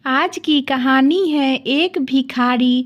आज की कहानी है एक भिखारी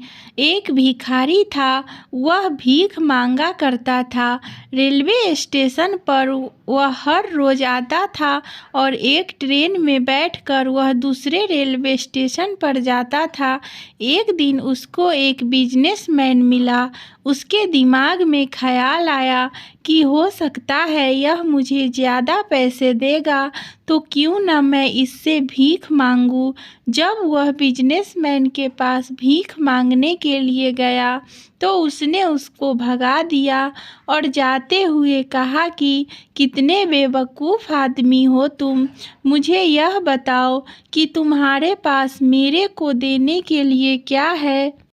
था। वह भीख मांगा करता था। रेलवे स्टेशन पर वह हर रोज आता था और एक ट्रेन में बैठकर वह दूसरे रेलवे स्टेशन पर जाता था। एक दिन उसको एक बिजनेसमैन मिला। उसके दिमाग में ख्याल आया कि हो सकता है यह मुझे ज़्यादा पैसे देगा, तो क्यों न मैं इससे भीख मांगूं। जब वह बिजनेसमैन के पास भीख मांगने के लिए गया तो उसने उसको भगा दिया और जाते हुए कहा कि कितने बेवकूफ़ आदमी हो तुम। मुझे यह बताओ कि तुम्हारे पास मेरे को देने के लिए क्या है।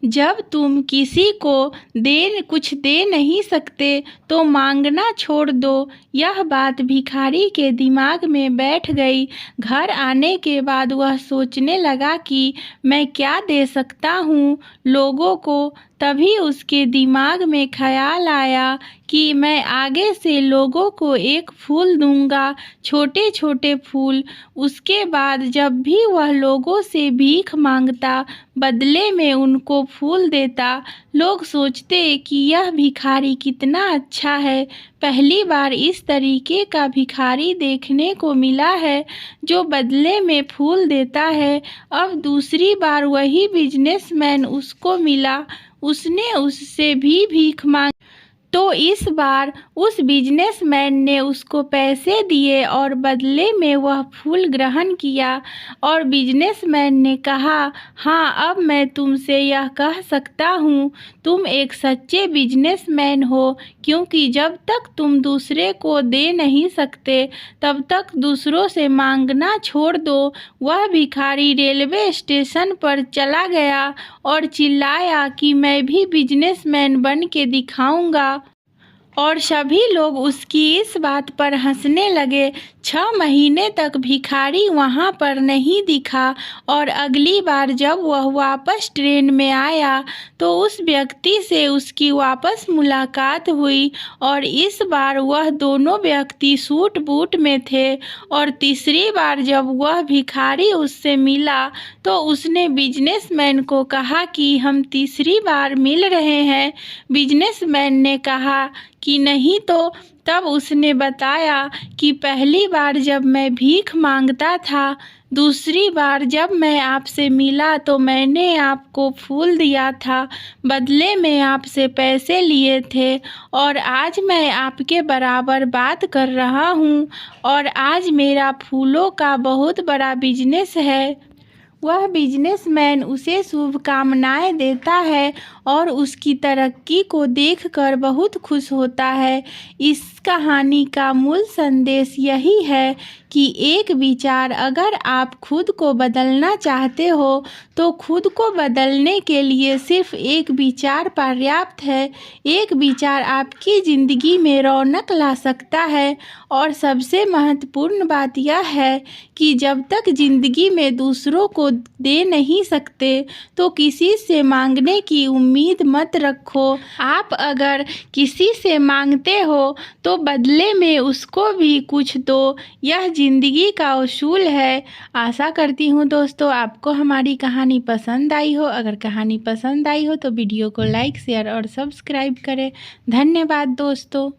जब तुम किसी को कुछ दे नहीं सकते तो मांगना छोड़ दो। यह बात भिखारी के दिमाग में बैठ गई। घर आने के बाद वह सोचने लगा कि मैं क्या दे सकता हूँ लोगों को। तभी उसके दिमाग में ख्याल आया कि मैं आगे से लोगों को एक फूल दूंगा, छोटे छोटे फूल। उसके बाद जब भी वह लोगों से भीख मांगता, बदले में उनको फूल देता। लोग सोचते कि यह भिखारी कितना अच्छा है। पहली बार इस तरीके का भिखारी देखने को मिला है जो बदले में फूल देता है। अब दूसरी बार वही बिजनेसमैन उसको मिला। उसने उससे भी भीख मांगी तो इस बार उस बिजनेसमैन ने उसको पैसे दिए और बदले में वह फूल ग्रहण किया। और बिजनेसमैन ने कहा, हाँ, अब मैं तुमसे यह कह सकता हूँ, तुम एक सच्चे बिजनेसमैन हो, क्योंकि जब तक तुम दूसरे को दे नहीं सकते तब तक दूसरों से मांगना छोड़ दो। वह भिखारी रेलवे स्टेशन पर चला गया और चिल्लाया कि मैं भी बिजनेसमैन बन के दिखाऊंगा। और सभी लोग उसकी इस बात पर हंसने लगे। 6 महीने तक भिखारी वहाँ पर नहीं दिखा और अगली बार जब वह वापस ट्रेन में आया तो उस व्यक्ति से उसकी वापस मुलाकात हुई और इस बार वह दोनों व्यक्ति सूट बूट में थे। और तीसरी बार जब वह भिखारी उससे मिला तो उसने बिजनेसमैन को कहा कि हम तीसरी बार मिल रहे हैं। बिजनेसमैन ने कहा कि नहीं, तो तब उसने बताया कि पहली बार जब मैं भीख मांगता था, दूसरी बार जब मैं आपसे मिला तो मैंने आपको फूल दिया था, बदले में आपसे पैसे लिए थे, और आज मैं आपके बराबर बात कर रहा हूँ और आज मेरा फूलों का बहुत बड़ा बिजनेस है। वह बिजनेसमैन उसे शुभकामनाएं देता है और उसकी तरक्की को देखकर बहुत खुश होता है। इस कहानी का मूल संदेश यही है कि एक विचार, अगर आप खुद को बदलना चाहते हो तो खुद को बदलने के लिए सिर्फ एक विचार पर्याप्त है। एक विचार आपकी ज़िंदगी में रौनक ला सकता है। और सबसे महत्वपूर्ण बात यह है कि जब तक ज़िंदगी में दूसरों को दे नहीं सकते तो किसी से मांगने की उम्मीद मत रखो। आप अगर किसी से मांगते हो तो बदले में उसको भी कुछ दो। यह ज़िंदगी का उसूल है। आशा करती हूँ दोस्तों आपको हमारी कहानी पसंद आई हो। अगर कहानी पसंद आई हो तो वीडियो को लाइक, शेयर और सब्सक्राइब करें। धन्यवाद दोस्तों।